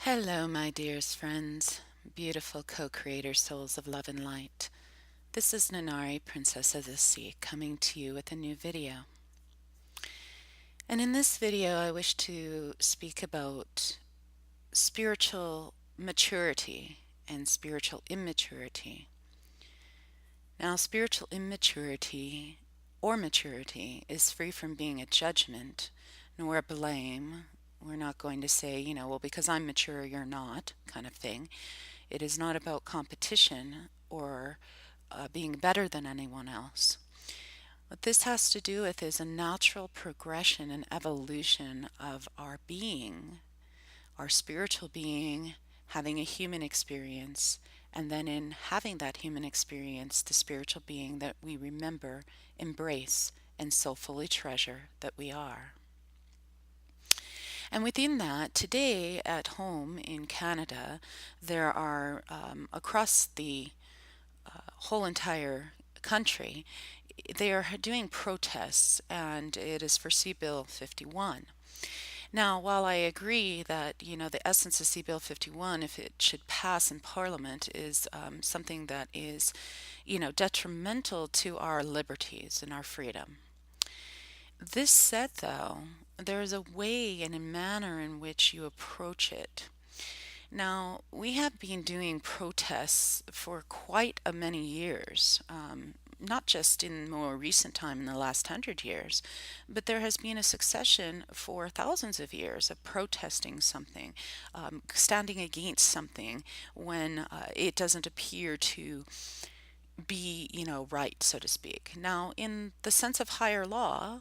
Hello, my dearest friends, beautiful co-creator souls of love and light. This is Nenari, Princess of the Sea, coming to you with a new video. And in this video, I wish to speak about spiritual maturity and spiritual immaturity. Now, spiritual immaturity or maturity is free from being a judgment nor a blame. We're not going to say, well, because I'm mature, you're not, kind of thing. It is not about competition or being better than anyone else. What this has to do with is a natural progression and evolution of our being, our spiritual being, having a human experience, and then in having that human experience, the spiritual being that we remember, embrace, and so fully treasure that we are. And within that, today at home in Canada, there are across the whole entire country, they are doing protests, and it is for C-Bill 51. Now, while I agree that, the essence of C-Bill 51, if it should pass in Parliament, is something that is, detrimental to our liberties and our freedom. This said, though, there is a way and a manner in which you approach it. Now, we have been doing protests for quite a many years, not just in more recent time in the last 100 years, but there has been a succession for thousands of years of protesting something, standing against something when it doesn't appear to be, right, so to speak. Now, in the sense of higher law,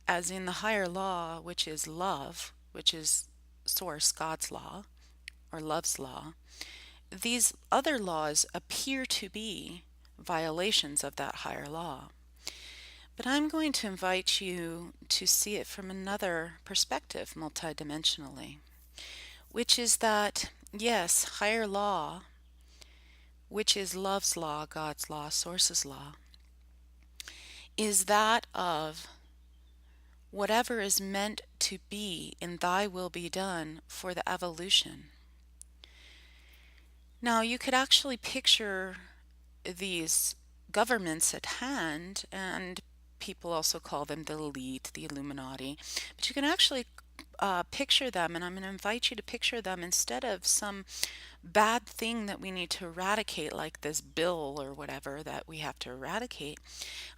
as in the higher law, which is love, which is source, God's law, or love's law, these other laws appear to be violations of that higher law. But I'm going to invite you to see it from another perspective, multidimensionally, which is that, yes, higher law, which is love's law, God's law, source's law, is that of whatever is meant to be in thy will be done for the evolution. Now, you could actually picture these governments at hand, and people also call them the elite, the Illuminati, but you can actually picture them, and I'm going to invite you to picture them instead of some bad thing that we need to eradicate, like this bill or whatever that we have to eradicate.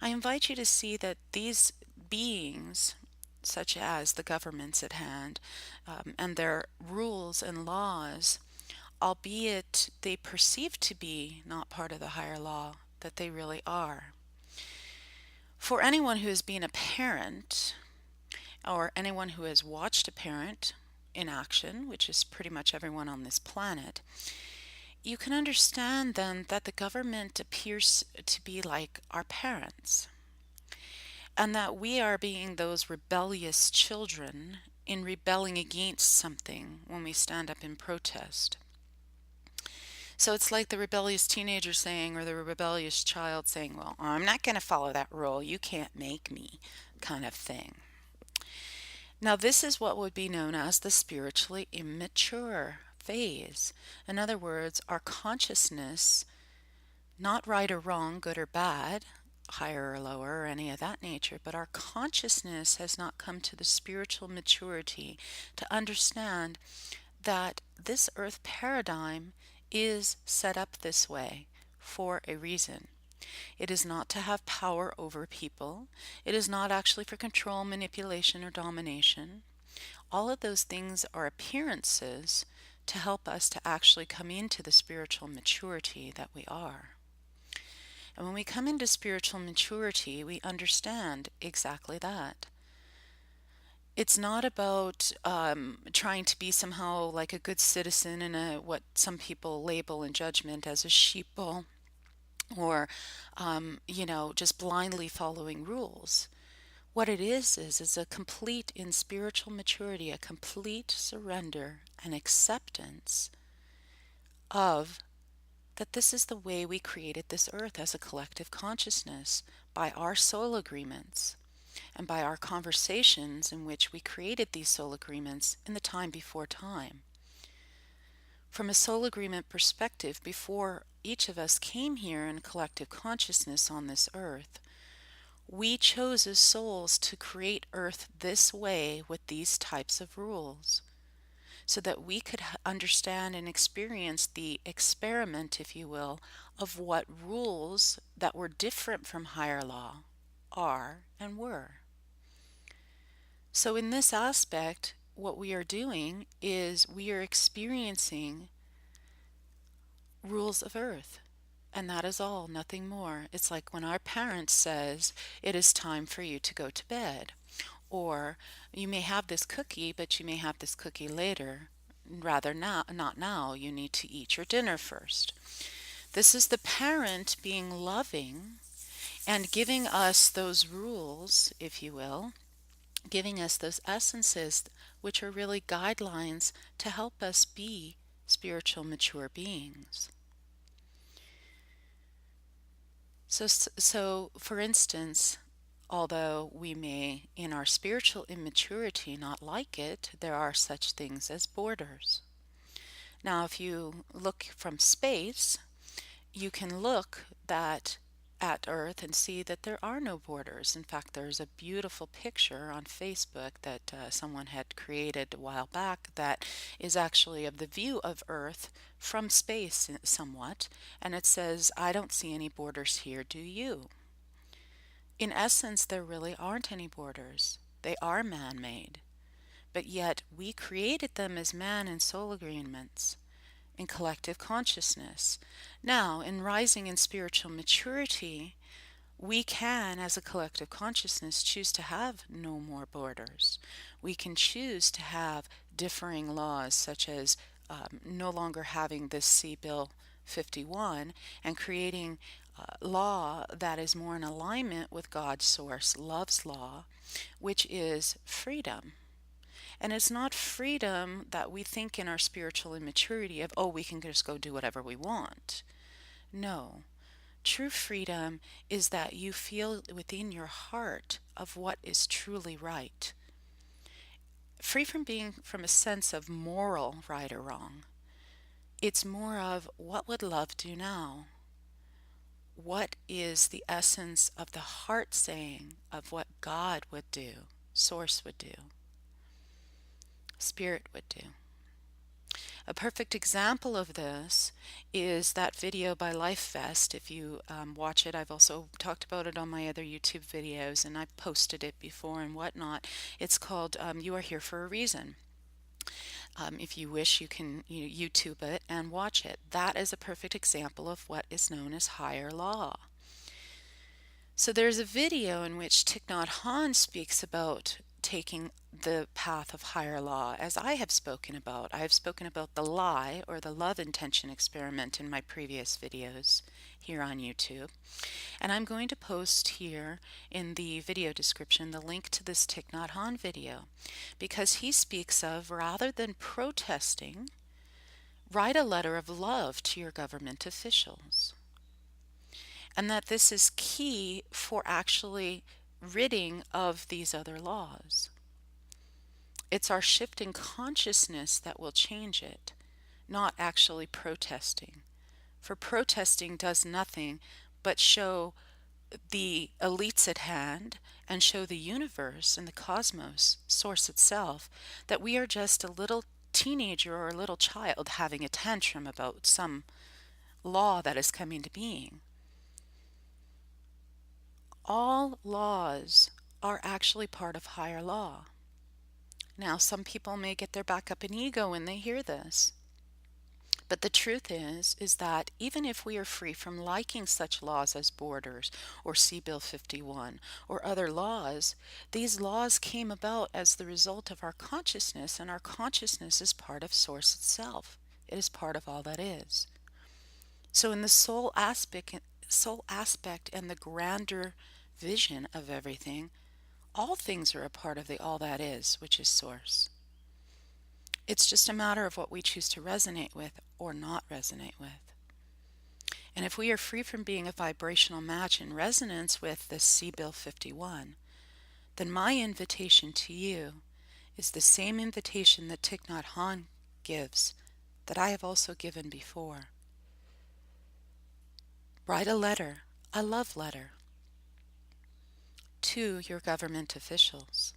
I invite you to see that these beings, such as the governments at hand, and their rules and laws, albeit they perceive to be not part of the higher law, that they really are. For anyone who has been a parent, or anyone who has watched a parent in action, which is pretty much everyone on this planet, you can understand then that the government appears to be like our parents, and that we are being those rebellious children in rebelling against something when we stand up in protest. So it's like the rebellious teenager saying, or the rebellious child saying, well, I'm not going to follow that rule. You can't make me, kind of thing. Now, this is what would be known as the spiritually immature phase. In other words, our consciousness, not right or wrong, good or bad, higher or lower, or any of that nature, but our consciousness has not come to the spiritual maturity to understand that this earth paradigm is set up this way for a reason. It is not to have power over people. It is not actually for control, manipulation, or domination. All of those things are appearances to help us to actually come into the spiritual maturity that we are. And when we come into spiritual maturity, we understand exactly that. It's not about trying to be somehow like a good citizen and what some people label in judgment as a sheeple, or just blindly following rules. What it is a complete, in spiritual maturity, a complete surrender and acceptance of that this is the way we created this earth as a collective consciousness by our soul agreements and by our conversations in which we created these soul agreements in the time before time. From a soul agreement perspective, before each of us came here in collective consciousness on this earth, we chose as souls to create earth this way with these types of rules so that we could understand and experience the experiment, if you will, of what rules that were different from higher law are and were. So, in this aspect, what we are doing is we are experiencing rules of earth. And that is all, nothing more. It's like when our parents says, it is time for you to go to bed. Or you may have this cookie, but you may have this cookie later. Rather now, not now, you need to eat your dinner first. This is the parent being loving and giving us those rules, if you will, giving us those essences, which are really guidelines to help us be spiritual mature beings. So, for instance, although we may, in our spiritual immaturity, not like it, there are such things as borders. Now, if you look from space, you can look at Earth and see that there are no borders. In fact, there's a beautiful picture on Facebook that someone had created a while back that is actually of the view of Earth from space somewhat, and it says, "I don't see any borders here, do you?" In essence, there really aren't any borders. They are man-made, but yet we created them as man and soul agreements in collective consciousness. Now, in rising in spiritual maturity, we can, as a collective consciousness, choose to have no more borders. We can choose to have differing laws, such as no longer having this C Bill 51 and creating law that is more in alignment with God's source, love's law, which is freedom. And it's not freedom that we think in our spiritual immaturity of, oh, we can just go do whatever we want. No. True freedom is that you feel within your heart of what is truly right. Free from being from a sense of moral right or wrong. It's more of what would love do now? What is the essence of the heart saying of what God would do, Source would do, Spirit would do? A perfect example of this is that video by LifeVest. If you watch it, I've also talked about it on my other YouTube videos, and I've posted it before and whatnot. It's called You Are Here for a Reason. If you wish, you can YouTube it and watch it. That is a perfect example of what is known as higher law. So there's a video in which Thich Nhat Hanh speaks about taking the path of higher law, as I have spoken about. I have spoken about the lie or the love intention experiment in my previous videos here on YouTube. And I'm going to post here in the video description the link to this Thich Nhat Hanh video, because he speaks of, rather than protesting, write a letter of love to your government officials. And that this is key for actually ridding of these other laws. It's our shift in consciousness that will change it, not actually protesting. For protesting does nothing but show the elites at hand and show the universe and the cosmos, source itself, that we are just a little teenager or a little child having a tantrum about some law that is coming to being. All laws are actually part of higher law. Now, some people may get their back up in ego when they hear this. But the truth is that even if we are free from liking such laws as borders or C Bill 51 or other laws, these laws came about as the result of our consciousness, and our consciousness is part of Source itself. It is part of all that is. So in the soul aspect and the grander vision of everything, all things are a part of the all that is, which is Source. It's just a matter of what we choose to resonate with or not resonate with. And if we are free from being a vibrational match in resonance with this C Bill 51, then my invitation to you is the same invitation that Thich Nhat Hanh gives that I have also given before. Write a letter, a love letter, to your government officials.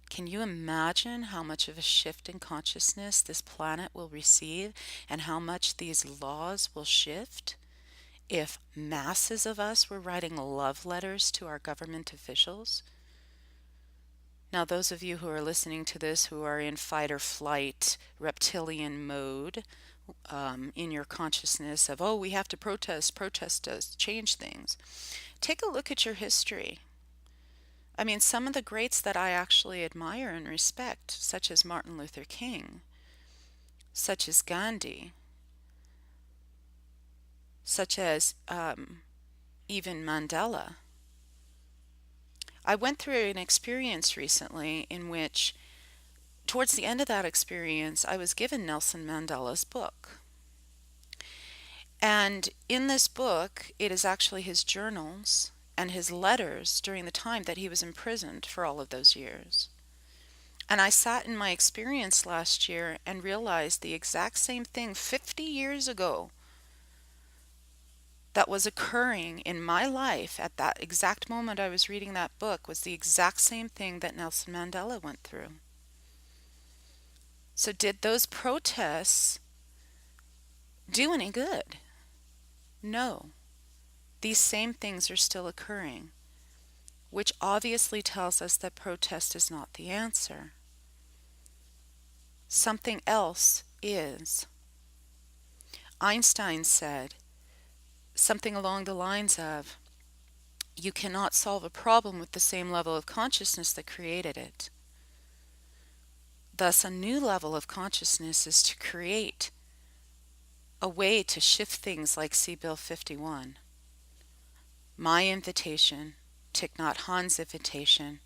Can you imagine how much of a shift in consciousness this planet will receive and how much these laws will shift if masses of us were writing love letters to our government officials? Now, those of you who are listening to this who are in fight or flight reptilian mode, in your consciousness of, oh, we have to protest, protest does change things. Take a look at your history. I mean, some of the greats that I actually admire and respect, such as Martin Luther King, such as Gandhi, such as even Mandela. I went through an experience recently in which, towards the end of that experience, I was given Nelson Mandela's book. And in this book, it is actually his journals and his letters during the time that he was imprisoned for all of those years. And I sat in my experience last year and realized the exact same thing 50 years ago that was occurring in my life at that exact moment I was reading that book was the exact same thing that Nelson Mandela went through. So, did those protests do any good? No. These same things are still occurring, which obviously tells us that protest is not the answer. Something else is. Einstein said something along the lines of, you cannot solve a problem with the same level of consciousness that created it. Thus, a new level of consciousness is to create a way to shift things like See Bill 51. My invitation, Thich Nhat Hanh's invitation,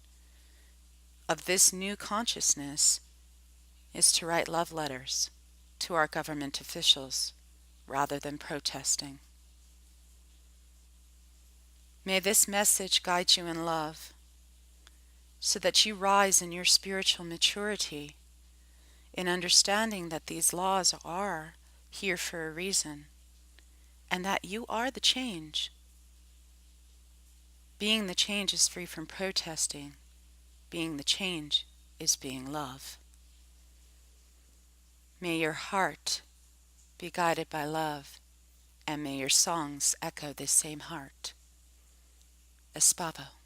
of this new consciousness is to write love letters to our government officials rather than protesting. May this message guide you in love so that you rise in your spiritual maturity in understanding that these laws are here for a reason and that you are the change. Being the change is free from protesting. Being the change is being love. May your heart be guided by love, and may your songs echo this same heart. Espavo.